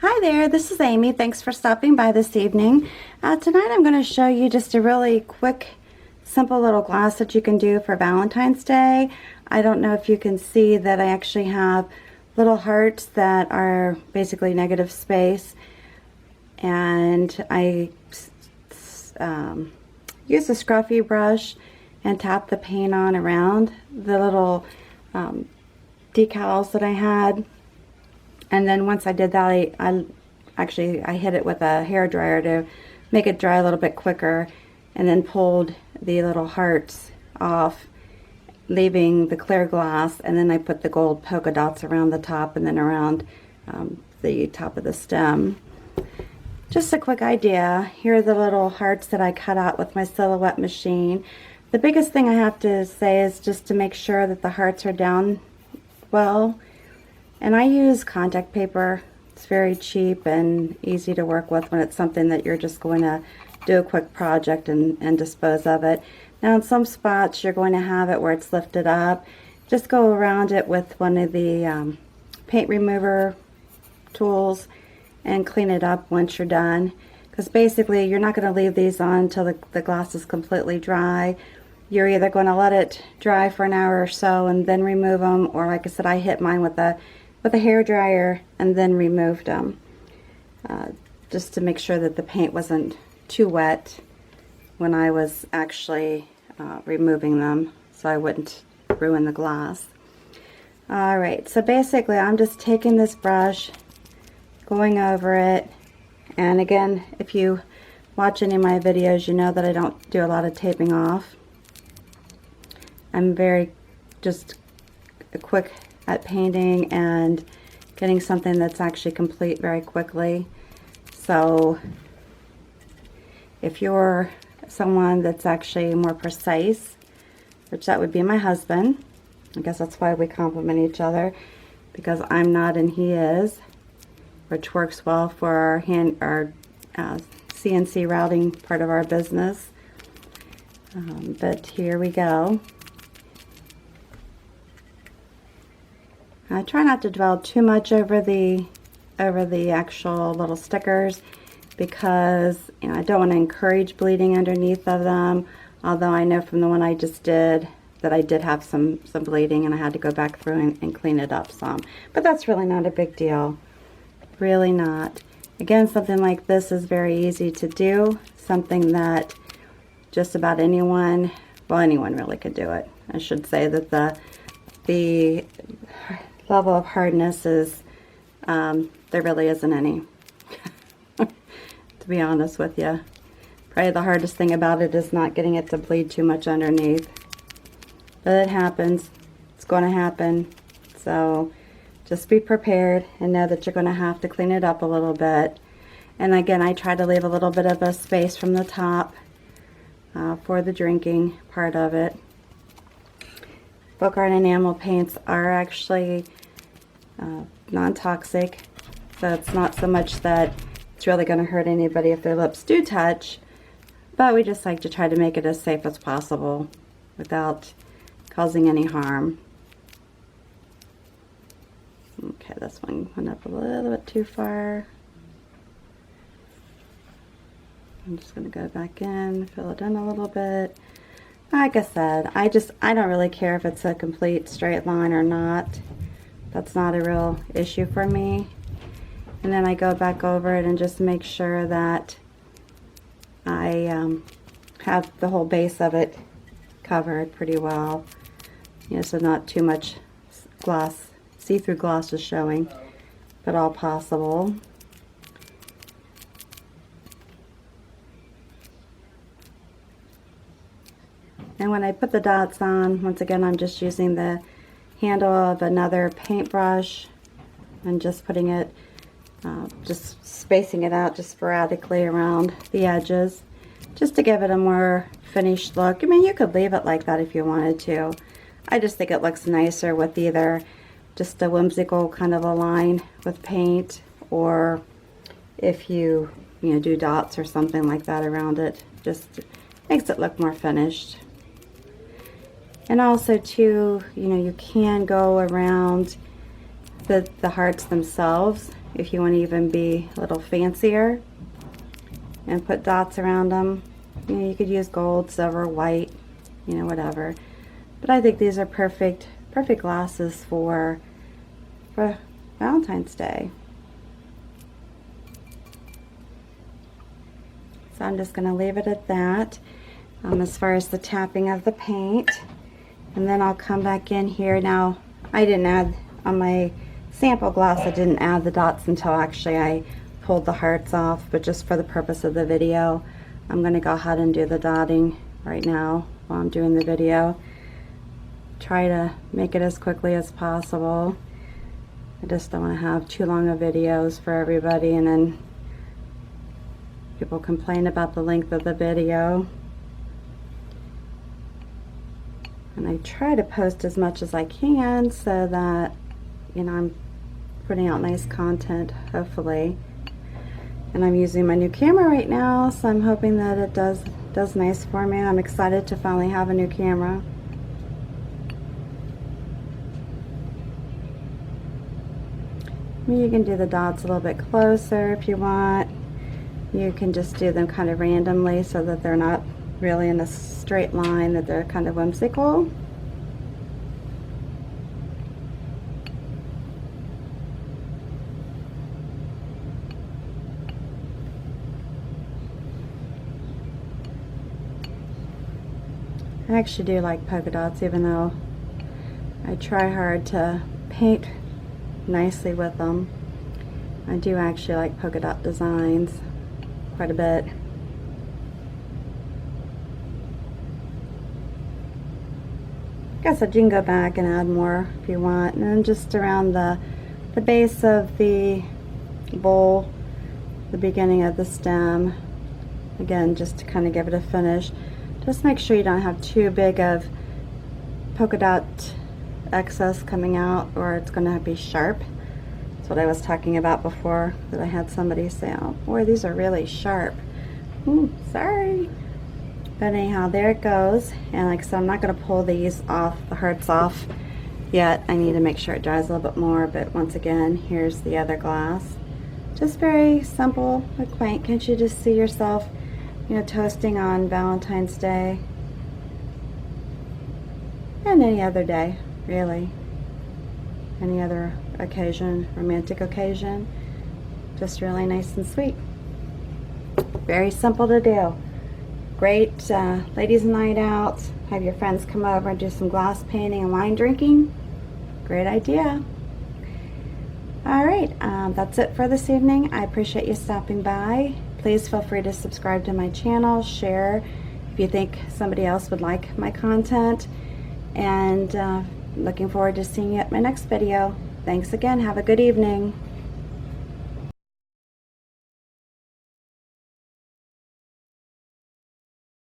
Hi there, this is Amy. Thanks for stopping by this evening. Tonight I'm going to show you just a really quick, simple little glass that you can do for Valentine's Day. I don't know if you can see that I actually have little hearts that are basically negative space, and I use a scruffy brush and tap the paint on around the little decals that I had. And then once I did that, I hit it with a hair dryer to make it dry a little bit quicker, and then pulled the little hearts off, leaving the clear glass, and then I put the gold polka dots around the top and then around the top of the stem. Just a quick idea. Here are the little hearts that I cut out with my Silhouette machine. The biggest thing I have to say is just to make sure that the hearts are down well. And I use contact paper. It's very cheap and easy to work with when it's something that you're just going to do a quick project and dispose of it. Now in some spots you're going to have it where it's lifted up. Just go around it with one of the paint remover tools and clean it up once you're done. Because basically you're not going to leave these on until the glass is completely dry. You're either going to let it dry for an hour or so and then remove them, or like I said, I hit mine with a hair dryer and then removed them, just to make sure that the paint wasn't too wet when I was actually removing them, so I wouldn't ruin the glass. Alright, so basically I'm just taking this brush, going over it, and again, if you watch any of my videos, you know that I don't do a lot of taping off. I'm very just quick at painting and getting something that's actually complete very quickly. So if you're someone that's actually more precise, which that would be my husband, I guess that's why we complement each other, because I'm not and he is, which works well for our CNC routing part of our business. But here we go. I try not to dwell too much over the actual little stickers, because I don't want to encourage bleeding underneath of them, although I know from the one I just did that I did have some bleeding and I had to go back through and clean it up some. But that's really not a big deal. Really not. Again, something like this is very easy to do, something that just about anyone, well, anyone really could do it. I should say that the level of hardness is, there really isn't any, to be honest with you. Probably the hardest thing about it is not getting it to bleed too much underneath. But it happens. It's going to happen. So just be prepared and know that you're going to have to clean it up a little bit. And again, I try to leave a little bit of a space from the top for the drinking part of it. Folk art enamel paints are actually non-toxic, so it's not so much that it's really going to hurt anybody if their lips do touch, but we just like to try to make it as safe as possible without causing any harm. Okay, this one went up a little bit too far. I'm just going to go back in, fill it in a little bit. Like I said, I don't really care if it's a complete straight line or not. That's not a real issue for me. And then I go back over it and just make sure that I have the whole base of it covered pretty well. So not too much gloss, see-through gloss is showing, but all possible. And when I put the dots on, once again, I'm just using the handle of another paintbrush and just putting it, just spacing it out just sporadically around the edges, just to give it a more finished look. I mean, you could leave it like that if you wanted to. I just think it looks nicer with either just a whimsical kind of a line with paint, or if you do dots or something like that around it, just makes it look more finished. And also too, you can go around the hearts themselves if you want to even be a little fancier and put dots around them. You know, you could use gold, silver, white, you know, whatever. But I think these are perfect glasses for Valentine's Day. So I'm just going to leave it at that as far as the tapping of the paint. And then I'll come back in here. Now, I didn't add, on my sample glass, I didn't add the dots until actually I pulled the hearts off, but just for the purpose of the video, I'm going to go ahead and do the dotting right now while I'm doing the video. Try to make it as quickly as possible. I just don't want to have too long of videos for everybody and then people complain about the length of the video. And I try to post as much as I can so that, you know, I'm putting out nice content, hopefully. And I'm using my new camera right now, so I'm hoping that it does nice for me. I'm excited to finally have a new camera. I mean, you can do the dots a little bit closer if you want. You can just do them kind of randomly so that they're not really in a straight line, that they're kind of whimsical. I actually do like polka dots, even though I try hard to paint nicely with them. I do actually like polka dot designs quite a bit. I guess you can go back and add more if you want. And then just around the base of the bowl, the beginning of the stem, again, just to kind of give it a finish. Just make sure you don't have too big of polka dot excess coming out, or it's going to be sharp. That's what I was talking about before, that I had somebody say, oh boy, these are really sharp. Ooh, sorry. But anyhow, there it goes. And like I said, I'm not going to pull these off, the hearts off yet. I need to make sure it dries a little bit more. But once again, here's the other glass. Just very simple and quaint. Can't you just see yourself, you know, toasting on Valentine's Day? And any other day, really. Any other occasion, romantic occasion. Just really nice and sweet. Very simple to do. Great ladies' night out. Have your friends come over and do some glass painting and wine drinking. Great idea. Alright, that's it for this evening. I appreciate you stopping by. Please feel free to subscribe to my channel, share if you think somebody else would like my content, and looking forward to seeing you at my next video. Thanks again. Have a good evening.